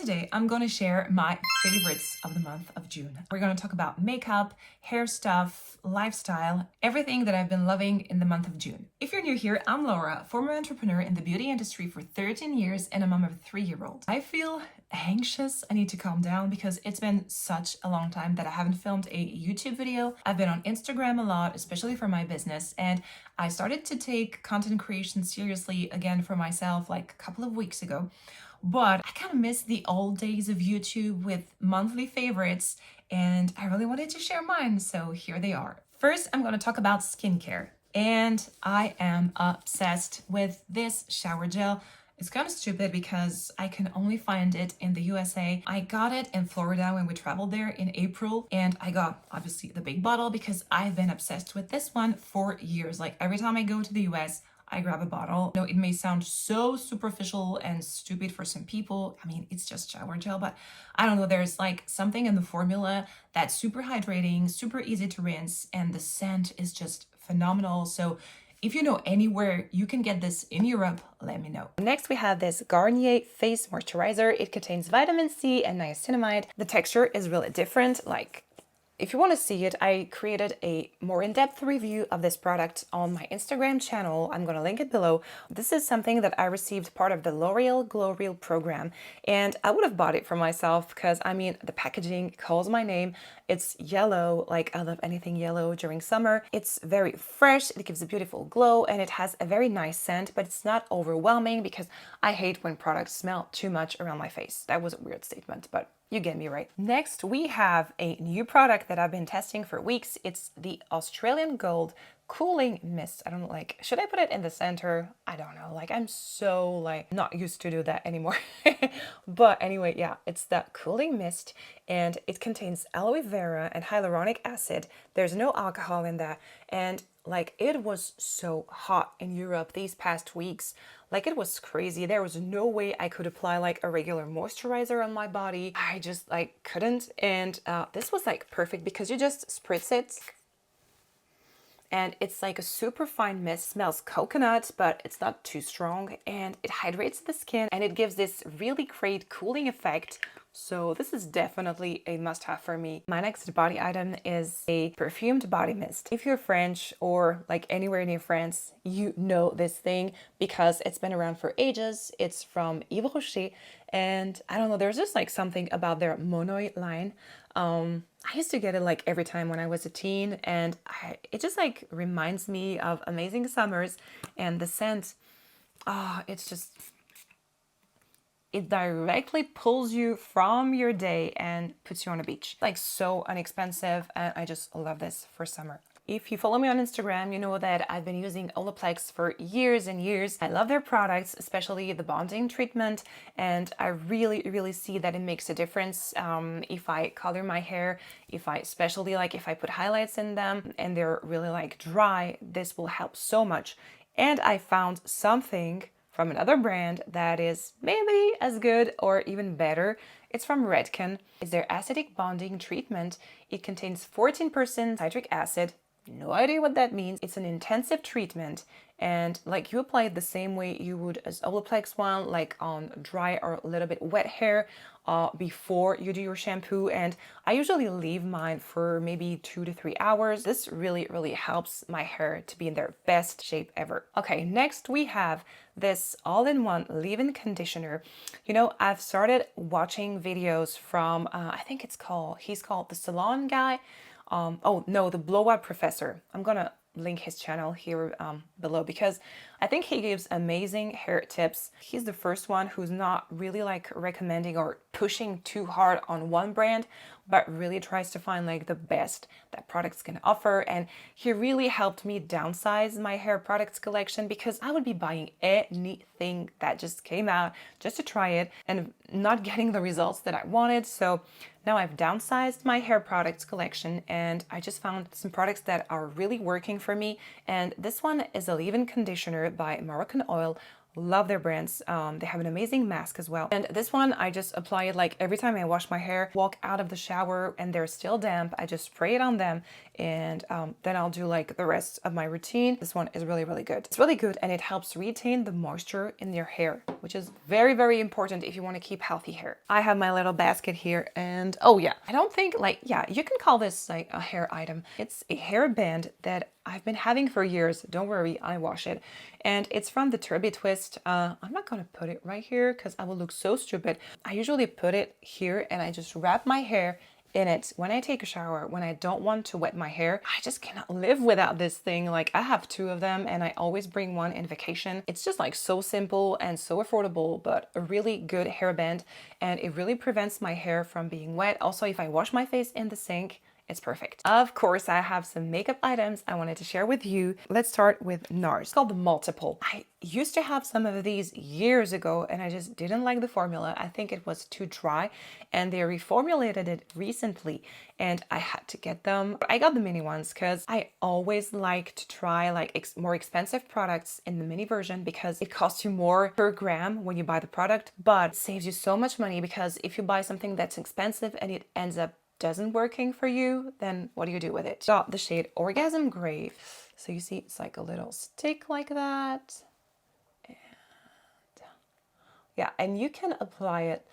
today I'm going to share my favorites of the month of June. We're going to talk about makeup, hair stuff, lifestyle, everything that I've been loving in the month of June. If you're new here, I'm Laura, former entrepreneur in the beauty industry for 13 years and a mom of a 3-year-old. I feel anxious. I need to calm down because it's been such a long time that I haven't filmed a YouTube video. I've been on Instagram a lot, especially for my business, and I started to take content creation seriously again for myself like a couple of weeks ago. But I kind of miss the old days of YouTube with monthly favorites, and I really wanted to share mine, so here they are. First, I'm going to talk about skincare, and I am obsessed with this shower gel. It's kind of stupid because I can only find it in the USA. I got it in Florida when we traveled there in April, and I got obviously the big bottle because I've been obsessed with this one for years. Like every time I go to the US, I grab a bottle. No, it may sound so superficial and stupid for some people. I mean, it's just shower gel, but I don't know. There's like something in the formula that's super hydrating, super easy to rinse, and the scent is just phenomenal. So if you know anywhere you can get this in Europe, let me know. Next, we have this Garnier Face Moisturizer. It contains vitamin C and niacinamide. The texture is really different. Like, if you want to see it, I created a more in-depth review of this product on my Instagram channel. I'm going to link it below. This is something that I received part of the L'Oreal Glow Reel program, and I would have bought it for myself because, I mean, the packaging calls my name. It's yellow, like I love anything yellow during summer. It's very fresh, it gives a beautiful glow, and it has a very nice scent, but it's not overwhelming because I hate when products smell too much around my face. That was a weird statement, but you get me right. Next, we have a new product that I've been testing for weeks. It's the Australian Gold Cooling Mist. I don't know, like, should I put it in the center? I don't know. Like, I'm so like not used to do that anymore. But anyway, yeah, it's the cooling mist, and it contains aloe vera and hyaluronic acid. There's no alcohol in that, and like it was so hot in Europe these past weeks. Like it was crazy. There was no way I could apply like a regular moisturizer on my body. I just like couldn't. And this was like perfect because you just spritz it, and it's like a super fine mist. Smells coconut, but it's not too strong, and it hydrates the skin, and it gives this really great cooling effect. So this is definitely a must-have for me. My next body item is a perfumed body mist. If you're French or like anywhere near France, you know this thing because it's been around for ages. It's from Yves Rocher, and I don't know, there's just like something about their Monoi line. I used to get it like every time when I was a teen, and it just like reminds me of amazing summers, and the scent, it's just, it directly pulls you from your day and puts you on a beach. Like so inexpensive, and I just love this for summer. If you follow me on Instagram, you know that I've been using Olaplex for years and years. I love their products, especially the bonding treatment, and I really see that it makes a difference if I color my hair, especially like if I put highlights in them and they're really like dry, this will help so much. And I found something from another brand that is maybe as good or even better. It's from Redken. It's their acidic bonding treatment. It contains 14% citric acid. No idea what that means. It's an intensive treatment, and like you apply it the same way you would as Olaplex one, like on dry or a little bit wet hair before you do your shampoo. And I usually leave mine for maybe 2 to 3 hours. This really helps my hair to be in their best shape ever. Okay, next we have this all-in-one leave-in conditioner. You know, I've started watching videos from I think he's called the Salon Guy. Oh no, the Blowout Professor. I'm gonna link his channel here below because I think he gives amazing hair tips. He's the first one who's not really like recommending or pushing too hard on one brand, but really tries to find like the best that products can offer. And he really helped me downsize my hair products collection because I would be buying anything that just came out just to try it and not getting the results that I wanted. So now I've downsized my hair products collection, and I just found some products that are really working for me. And this one is a leave-in conditioner by Moroccan Oil. Love their brands. They have an amazing mask as well. And this one, I just apply it like every time I wash my hair, walk out of the shower and they're still damp. I just spray it on them, and then I'll do like the rest of my routine. This one is really, really good. It's really good, and it helps retain the moisture in your hair, which is very, very important if you want to keep healthy hair. I have my little basket here, and oh yeah, I don't think like, yeah, you can call this like a hair item. It's a hairband that I've been having for years. Don't worry, I wash it. And it's from the Turby Twist. I'm not gonna put it right here because I will look so stupid. I usually put it here and I just wrap my hair in it when I take a shower, when I don't want to wet my hair. I just cannot live without this thing. Like, I have two of them and I always bring one in vacation. It's just like so simple and so affordable, but a really good hairband, and it really prevents my hair from being wet. Also, if I wash my face in the sink, it's perfect. Of course, I have some makeup items I wanted to share with you. Let's start with NARS. It's called the Multiple. I used to have some of these years ago and I just didn't like the formula. I think it was too dry, and they reformulated it recently and I had to get them. I got the mini ones because I always like to try like more expensive products in the mini version because it costs you more per gram when you buy the product, but it saves you so much money, because if you buy something that's expensive and it ends up doesn't working for you, then what do you do with it? Got the shade Orgasm Gray. So you see it's like a little stick like that. And yeah, and you can apply it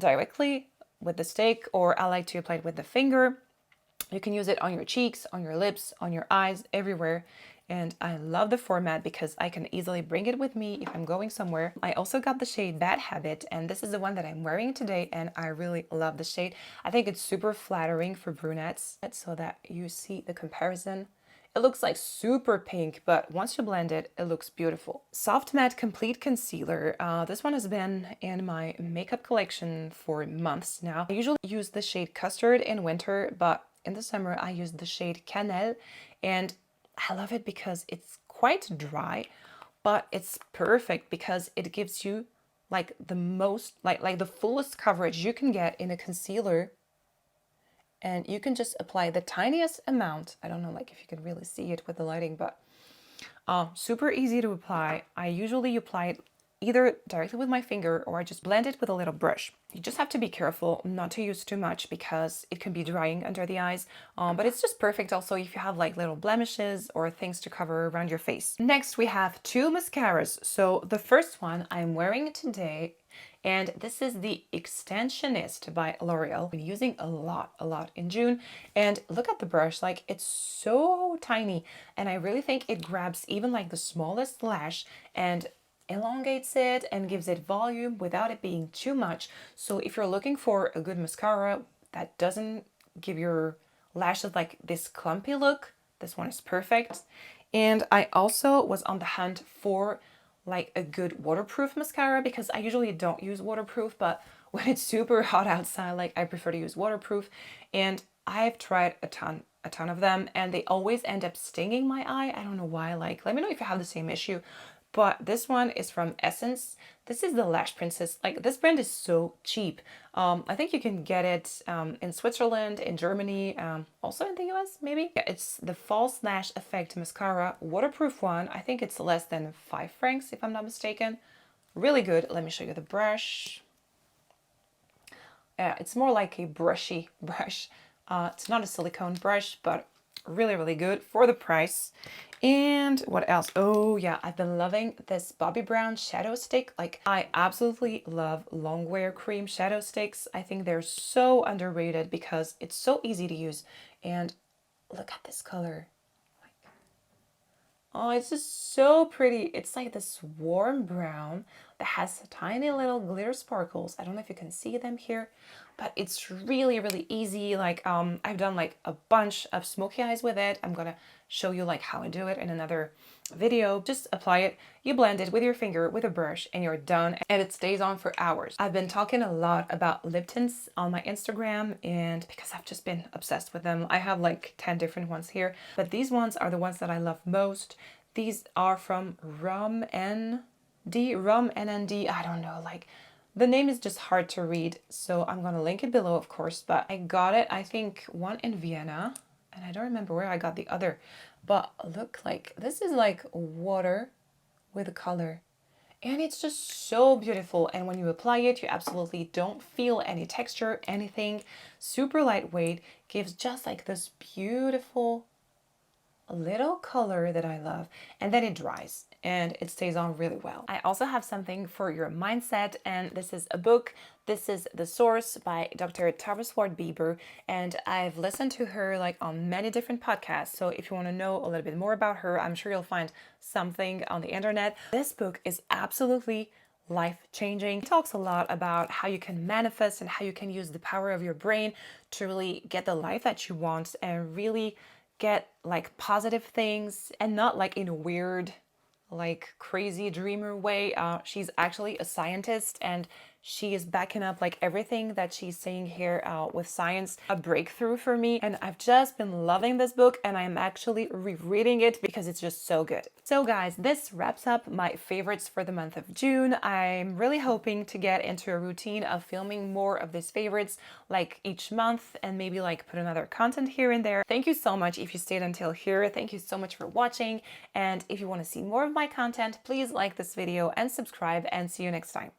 directly with the stick, or I like to apply it with the finger. You can use it on your cheeks, on your lips, on your eyes, everywhere. And I love the format because I can easily bring it with me if I'm going somewhere. I also got the shade Bad Habit, and this is the one that I'm wearing today, and I really love the shade. I think it's super flattering for brunettes, so that you see the comparison. It looks like super pink, but once you blend it, it looks beautiful. Soft Matte Complete Concealer. This one has been in my makeup collection for months now. I usually use the shade Custard in winter, but in the summer I use the shade Cannelle, and I love it because it's quite dry, but it's perfect because it gives you like the most, like the fullest coverage you can get in a concealer. And you can just apply the tiniest amount. I don't know like if you can really see it with the lighting, but super easy to apply. I usually apply it either directly with my finger or I just blend it with a little brush. You just have to be careful not to use too much because it can be drying under the eyes, but it's just perfect also if you have like little blemishes or things to cover around your face. Next, we have two mascaras. So the first one I'm wearing today, and this is the Extensionist by L'Oreal. I've been using a lot in June, and look at the brush, like it's so tiny, and I really think it grabs even like the smallest lash and elongates it and gives it volume without it being too much. So if you're looking for a good mascara that doesn't give your lashes like this clumpy look, this one is perfect. And I also was on the hunt for like a good waterproof mascara because I usually don't use waterproof, but when it's super hot outside, like I prefer to use waterproof. And I've tried a ton of them, and they always end up stinging my eye. I don't know why. Like, let me know if you have the same issue. But this one is from Essence. This is the Lash Princess. Like, this brand is so cheap. I think you can get it in Switzerland, in Germany, also in the US, maybe. Yeah, it's the False Lash Effect Mascara, waterproof one. I think it's less than 5 francs, if I'm not mistaken. Really good. Let me show you the brush. It's more like a brushy brush. It's not a silicone brush, but really, really good for the price. And what else? Oh yeah, I've been loving this Bobbi Brown shadow stick. Like, I absolutely love Longwear cream shadow sticks. I think they're so underrated because it's so easy to use. And look at this color. Oh, it's just so pretty. It's like this warm brown that has tiny little glitter sparkles. I don't know if you can see them here, but it's really, really easy. Like, I've done like a bunch of smoky eyes with it. I'm gonna show you like how I do it in another video. Just apply it, you blend it with your finger, with a brush, and you're done. And it stays on for hours. I've been talking a lot about lip tints on my Instagram, and because I've just been obsessed with them. I have like 10 different ones here, but these ones are the ones that I love most. These are from Rum NND. I don't know, like the name is just hard to read, so I'm gonna link it below, of course. But I got it, I think, one in Vienna, and I don't remember where I got the other. But look, like this is like water with a color, And it's just so beautiful. And when you apply it, you absolutely don't feel any texture, anything. Super lightweight, gives just like this beautiful little color that I love, and then it dries and it stays on really well. I also have something for your mindset, and this is a book. This is The Source by Dr. Tavis Ward-Bieber, and I've listened to her like on many different podcasts. So if you want to know a little bit more about her, I'm sure you'll find something on the internet. This book is absolutely life-changing. It talks a lot about how you can manifest and how you can use the power of your brain to really get the life that you want and really get like positive things, and not like in a weird, like crazy dreamer way. She's actually a scientist, and she is backing up like everything that she's saying here with science. A breakthrough for me, and I've just been loving this book, and I'm actually rereading it because it's just so good. So guys, this wraps up my favorites for the month of June. I'm really hoping to get into a routine of filming more of these favorites like each month, and maybe like put another content here and there. Thank you so much if you stayed until here. Thank you so much for watching, and if you want to see more of my content, please like this video and subscribe, and see you next time.